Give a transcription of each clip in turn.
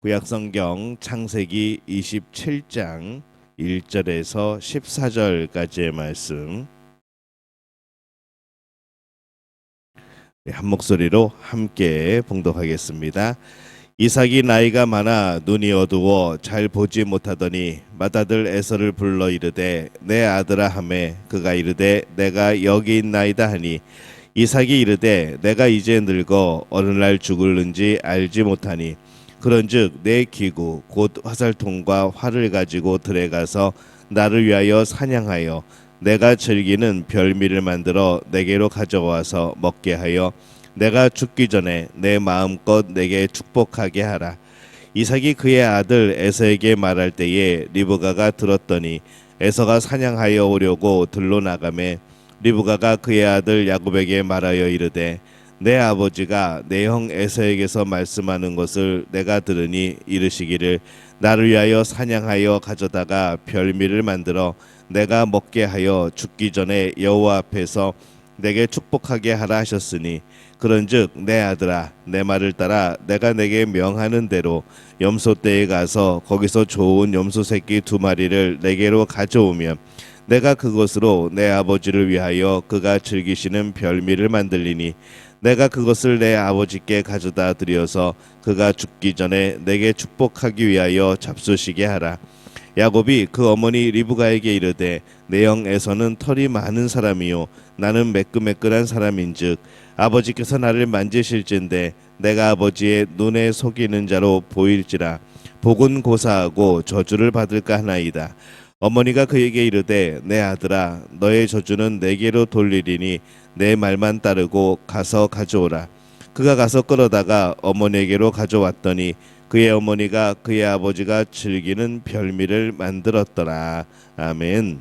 구약성경 창세기 27장 1절에서 14절까지의 말씀 한 목소리로 함께 봉독하겠습니다. 이삭이 나이가 많아 눈이 어두워 잘 보지 못하더니 맏아들 에서를 불러 이르되 내 아들아 하매 그가 이르되 내가 여기 있나이다 하니 이삭이 이르되 내가 이제 늙어 어느 날 죽을는지 알지 못하니 그런즉 내 기구 곧 화살통과 활을 가지고 들에 가서 나를 위하여 사냥하여 내가 즐기는 별미를 만들어 내게로 가져와서 먹게 하여 내가 죽기 전에 내 마음껏 내게 축복하게 하라. 이삭이 그의 아들 에서에게 말할 때에 리브가가 들었더니 에서가 사냥하여 오려고 들로 나가매 리브가가 그의 아들 야곱에게 말하여 이르되 내 아버지가 내 형 에서에게서 말씀하는 것을 내가 들으니 이르시기를 나를 위하여 사냥하여 가져다가 별미를 만들어 내가 먹게 하여 죽기 전에 여호와 앞에서 내게 축복하게 하라 하셨으니 그런즉 내 아들아 내 말을 따라 내가 내게 명하는 대로 염소떼에 가서 거기서 좋은 염소 새끼 2마리를 내게로 가져오면 내가 그것으로 내 아버지를 위하여 그가 즐기시는 별미를 만들리니 내가 그것을 내 아버지께 가져다 드려서 그가 죽기 전에 내게 축복하기 위하여 잡수시게 하라. 야곱이 그 어머니 리브가에게 이르되 내 형 에서는 털이 많은 사람이요 나는 매끈매끈한 사람인즉 아버지께서 나를 만지실진데 내가 아버지의 눈에 속이는 자로 보일지라 복은 고사하고 저주를 받을까 하나이다. 어머니가 그에게 이르되 내 아들아 너의 저주는 내게로 돌리리니 내 말만 따르고 가서 가져오라. 그가 가서 끌어다가 어머니에게로 가져왔더니 그의 어머니가 그의 아버지가 즐기는 별미를 만들었더라. 아멘.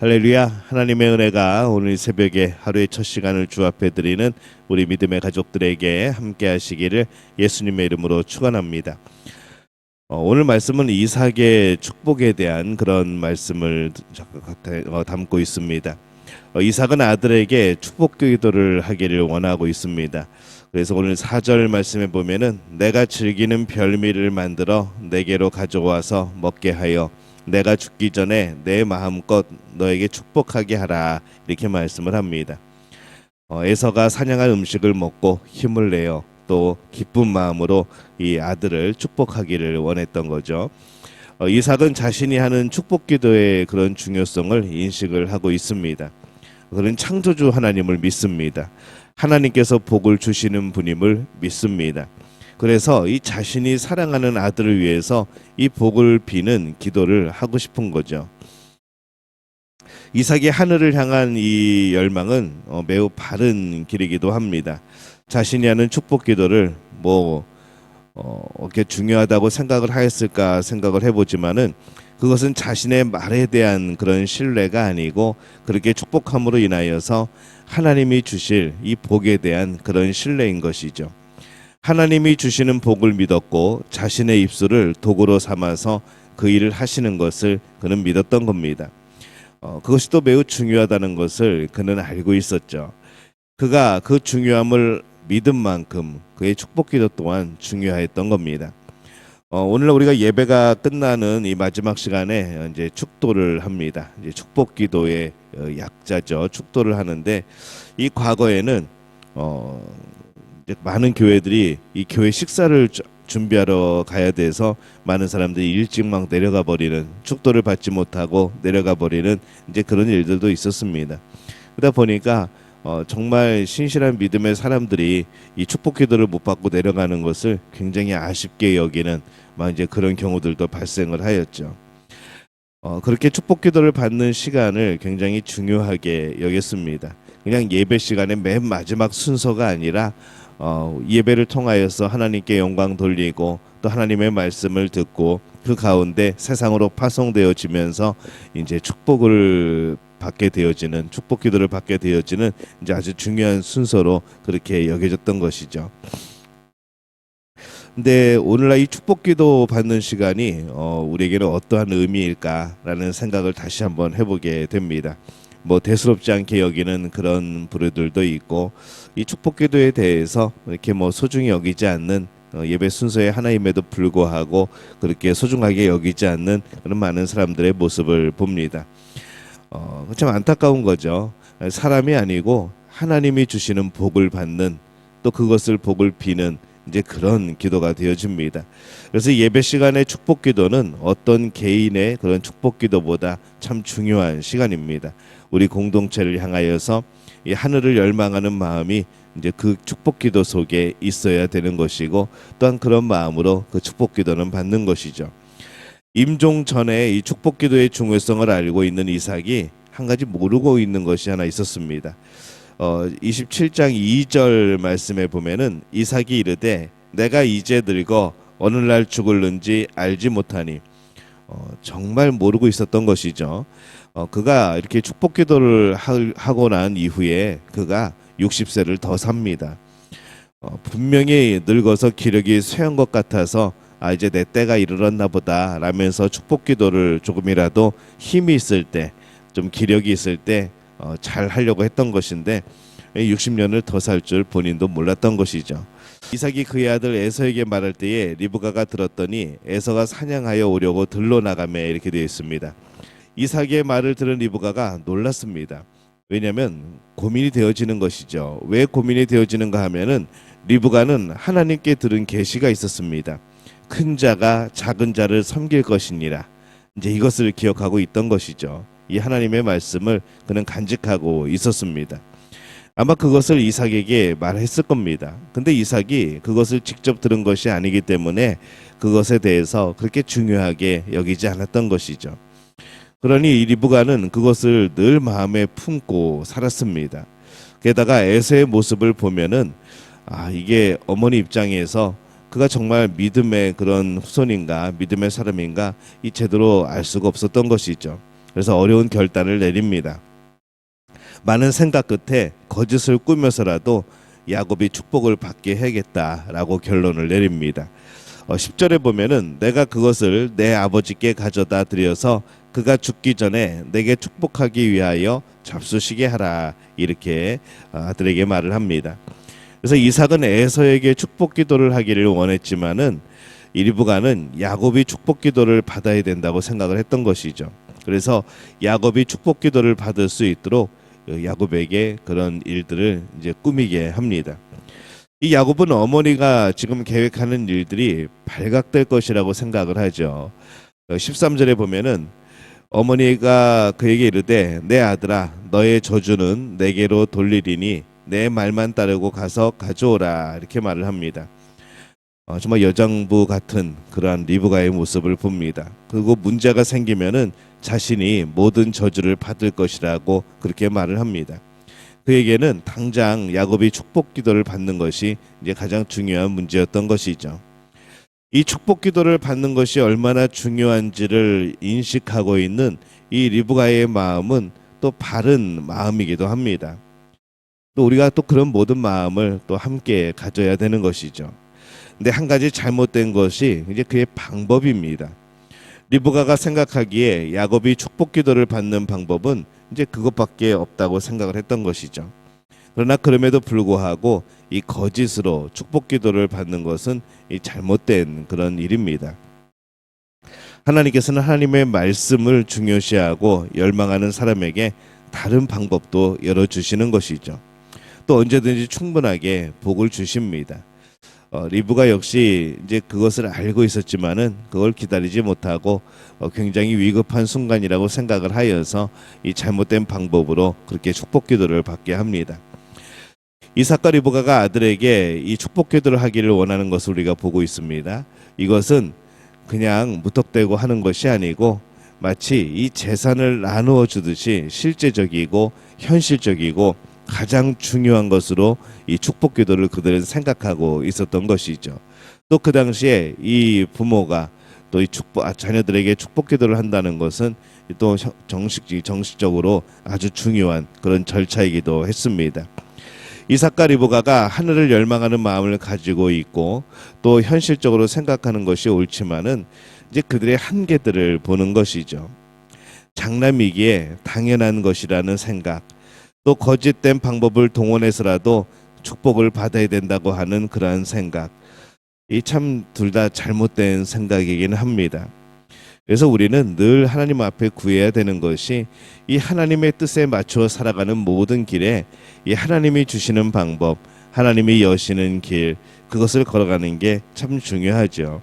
할렐루야. 하나님의 은혜가 오늘 새벽에 하루의 첫 시간을 주 앞에 드리는 우리 믿음의 가족들에게 함께 하시기를 예수님의 이름으로 축원합니다. 오늘 말씀은 이삭의 축복에 대한 그런 말씀을 담고 있습니다. 이삭은 아들에게 축복 기도를 하기를 원하고 있습니다. 그래서 오늘 4절 말씀에 보면은 내가 즐기는 별미를 만들어 내게로 가져와서 먹게 하여 내가 죽기 전에 내 마음껏 너에게 축복하게 하라 이렇게 말씀을 합니다. 에서가 사냥한 음식을 먹고 힘을 내어 또 기쁜 마음으로 이 아들을 축복하기를 원했던 거죠. 이삭은 자신이 하는 축복 기도의 그런 중요성을 인식을 하고 있습니다. 그는 창조주 하나님을 믿습니다. 하나님께서 복을 주시는 분임을 믿습니다. 그래서 이 자신이 사랑하는 아들을 위해서 이 복을 비는 기도를 하고 싶은 거죠. 이삭이 하늘을 향한 이 열망은 매우 바른 길이기도 합니다. 자신이 하는 축복 기도를 이렇게 중요하다고 생각을 하였을까 생각을 해보지만은 그것은 자신의 말에 대한 그런 신뢰가 아니고 그렇게 축복함으로 인하여서 하나님이 주실 이 복에 대한 그런 신뢰인 것이죠. 하나님이 주시는 복을 믿었고 자신의 입술을 도구로 삼아서 그 일을 하시는 것을 그는 믿었던 겁니다. 그것이 또 매우 중요하다는 것을 그는 알고 있었죠. 그가 그 중요함을 믿은 만큼 그의 축복 기도 또한 중요했던 겁니다. 오늘 우리가 예배가 끝나는 이 마지막 시간에 이제 축도를 합니다. 이제 축복 기도의 약자죠. 축도를 하는데 이 과거에는 이제 많은 교회들이 이 교회 식사를 준비하러 가야 돼서 많은 사람들이 일찍 막 내려가 버리는 축도를 받지 못하고 내려가 버리는 이제 그런 일들도 있었습니다. 그러다 보니까 정말 신실한 믿음의 사람들이 이 축복 기도를 못 받고 내려가는 것을 굉장히 아쉽게 여기는 막 이제 그런 경우들도 발생을 하였죠. 그렇게 축복 기도를 받는 시간을 굉장히 중요하게 여겼습니다. 그냥 예배 시간의 맨 마지막 순서가 아니라 예배를 통하여서 하나님께 영광 돌리고 또 하나님의 말씀을 듣고 그 가운데 세상으로 파송되어지면서 이제 축복을 받게 되어지는 축복 기도를 받게 되어지는 이제 아주 중요한 순서로 그렇게 여겨졌던 것이죠. 근데 오늘날 이 축복 기도 받는 시간이 우리에게는 어떠한 의미일까라는 생각을 다시 한번 해보게 됩니다. 대수롭지 않게 여기는 그런 부류들도 있고 이 축복 기도에 대해서 이렇게 소중히 여기지 않는 예배 순서의 하나임에도 불구하고 그렇게 소중하게 여기지 않는 그런 많은 사람들의 모습을 봅니다. 참 안타까운 거죠. 사람이 아니고 하나님이 주시는 복을 받는, 또 그것을 복을 비는 이제 그런 기도가 되어집니다. 그래서 예배 시간의 축복 기도는 어떤 개인의 그런 축복 기도보다 참 중요한 시간입니다. 우리 공동체를 향하여서 이 하늘을 열망하는 마음이 이제 그 축복 기도 속에 있어야 되는 것이고, 또한 그런 마음으로 그 축복 기도는 받는 것이죠. 임종 전에 이 축복 기도의 중요성을 알고 있는 이삭이 한 가지 모르고 있는 것이 하나 있었습니다. 27장 2절 말씀에 보면은 이삭이 이르되 내가 이제 늙어 어느 날 죽을는지 알지 못하니, 정말 모르고 있었던 것이죠. 그가 이렇게 축복 기도를 하고 난 이후에 그가 60세를 더 삽니다. 분명히 늙어서 기력이 쇠한 것 같아서 이제 내 때가 이르렀나 보다 라면서 축복 기도를 조금이라도 힘이 있을 때, 좀 기력이 있을 때 잘 하려고 했던 것인데 60년을 더 살 줄 본인도 몰랐던 것이죠. 이삭이 그의 아들 에서에게 말할 때에 리브가가 들었더니 에서가 사냥하여 오려고 들러 나가매, 이렇게 되어 있습니다. 이삭의 말을 들은 리브가가 놀랐습니다. 왜냐하면 고민이 되어지는 것이죠. 왜 고민이 되어지는가 하면은 리브가는 하나님께 들은 계시가 있었습니다. 큰 자가 작은 자를 섬길 것이니라. 이제 이것을 기억하고 있던 것이죠. 이 하나님의 말씀을 그는 간직하고 있었습니다. 아마 그것을 이삭에게 말했을 겁니다. 근데 이삭이 그것을 직접 들은 것이 아니기 때문에 그것에 대해서 그렇게 중요하게 여기지 않았던 것이죠. 그러니 이 리브가는 그것을 늘 마음에 품고 살았습니다. 게다가 에서의 모습을 보면은 이게 어머니 입장에서 그가 정말 믿음의 그런 후손인가, 믿음의 사람인가 이 제대로 알 수가 없었던 것이죠. 그래서 어려운 결단을 내립니다. 많은 생각 끝에 거짓을 꾸며서라도 야곱이 축복을 받게 해야겠다라고 결론을 내립니다. 10절에 보면은 내가 그것을 내 아버지께 가져다 드려서 그가 죽기 전에 내게 축복하기 위하여 잡수시게 하라, 이렇게 아들에게 말을 합니다. 그래서 이삭은 에서에게 축복 기도를 하기를 원했지만은 리브가는 야곱이 축복 기도를 받아야 된다고 생각을 했던 것이죠. 그래서 야곱이 축복 기도를 받을 수 있도록 야곱에게 그런 일들을 이제 꾸미게 합니다. 이 야곱은 어머니가 지금 계획하는 일들이 발각될 것이라고 생각을 하죠. 13절에 보면은 어머니가 그에게 이르되 내 아들아 너의 저주는 내게로 돌리리니 내 말만 따르고 가서 가져오라, 이렇게 말을 합니다. 정말 여장부 같은 그러한 리브가의 모습을 봅니다. 그리고 문제가 생기면은 자신이 모든 저주를 받을 것이라고 그렇게 말을 합니다. 그에게는 당장 야곱이 축복 기도를 받는 것이 이제 가장 중요한 문제였던 것이죠. 이 축복 기도를 받는 것이 얼마나 중요한지를 인식하고 있는 이 리브가의 마음은 또 바른 마음이기도 합니다. 또 우리가 또 그런 모든 마음을 또 함께 가져야 되는 것이죠. 근데 한 가지 잘못된 것이 이제 그의 방법입니다. 리브가가 생각하기에 야곱이 축복 기도를 받는 방법은 이제 그것밖에 없다고 생각을 했던 것이죠. 그러나 그럼에도 불구하고 이 거짓으로 축복 기도를 받는 것은 이 잘못된 그런 일입니다. 하나님께서는 하나님의 말씀을 중요시하고 열망하는 사람에게 다른 방법도 열어주시는 것이죠. 또 언제든지 충분하게 복을 주십니다. 리브가 역시 이제 그것을 알고 있었지만은 그걸 기다리지 못하고 굉장히 위급한 순간이라고 생각을 하여서 이 잘못된 방법으로 그렇게 축복 기도를 받게 합니다. 이삭과 리브가가 아들에게 이 축복 기도를 하기를 원하는 것을 우리가 보고 있습니다. 이것은 그냥 무턱대고 하는 것이 아니고 마치 이 재산을 나누어 주듯이 실제적이고 현실적이고 가장 중요한 것으로 이 축복 기도를 그들은 생각하고 있었던 것이죠. 또 그 당시에 이 부모가 또 이 자녀들에게 축복 기도를 한다는 것은 또 정식적으로 아주 중요한 그런 절차이기도 했습니다. 이삭과 리브가가 하늘을 열망하는 마음을 가지고 있고 또 현실적으로 생각하는 것이 옳지만은 이제 그들의 한계들을 보는 것이죠. 장남이기에 당연한 것이라는 생각, 또 거짓된 방법을 동원해서라도 축복을 받아야 된다고 하는 그러한 생각, 이 참 둘 다 잘못된 생각이긴 합니다. 그래서 우리는 늘 하나님 앞에 구해야 되는 것이 이 하나님의 뜻에 맞추어 살아가는 모든 길에 이 하나님이 주시는 방법, 하나님이 여시는 길, 그것을 걸어가는 게 참 중요하죠.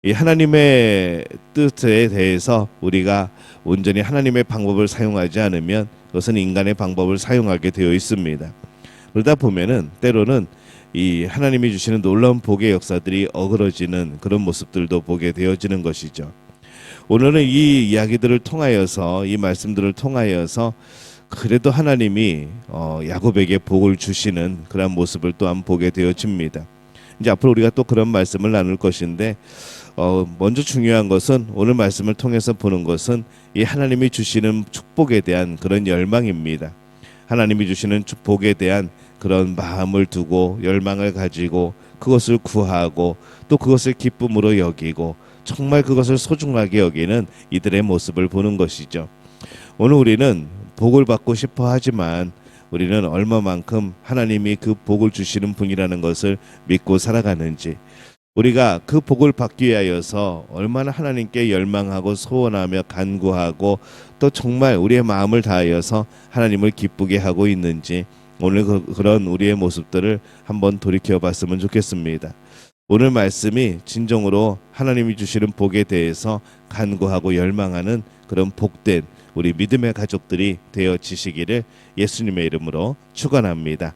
이 하나님의 뜻에 대해서 우리가 온전히 하나님의 방법을 사용하지 않으면 그것은 인간의 방법을 사용하게 되어 있습니다. 그러다 보면은 때로는 이 하나님이 주시는 놀라운 복의 역사들이 어그러지는 그런 모습들도 보게 되어지는 것이죠. 오늘은 이 이야기들을 통하여서 이 말씀들을 통하여서 그래도 하나님이 야곱에게 복을 주시는 그런 모습을 또한 보게 되어집니다. 이제 앞으로 우리가 또 그런 말씀을 나눌 것인데 먼저 중요한 것은 오늘 말씀을 통해서 보는 것은 이 하나님이 주시는 축복에 대한 그런 열망입니다. 하나님이 주시는 축복에 대한 그런 마음을 두고 열망을 가지고 그것을 구하고 또 그것을 기쁨으로 여기고 정말 그것을 소중하게 여기는 이들의 모습을 보는 것이죠. 오늘 우리는 복을 받고 싶어 하지만 우리는 얼마만큼 하나님이 그 복을 주시는 분이라는 것을 믿고 살아가는지, 우리가 그 복을 받기 위하여서 얼마나 하나님께 열망하고 소원하며 간구하고 또 정말 우리의 마음을 다하여서 하나님을 기쁘게 하고 있는지 오늘 그런 우리의 모습들을 한번 돌이켜 봤으면 좋겠습니다. 오늘 말씀이 진정으로 하나님이 주시는 복에 대해서 간구하고 열망하는 그런 복된 우리 믿음의 가족들이 되어지시기를 예수님의 이름으로 축원합니다.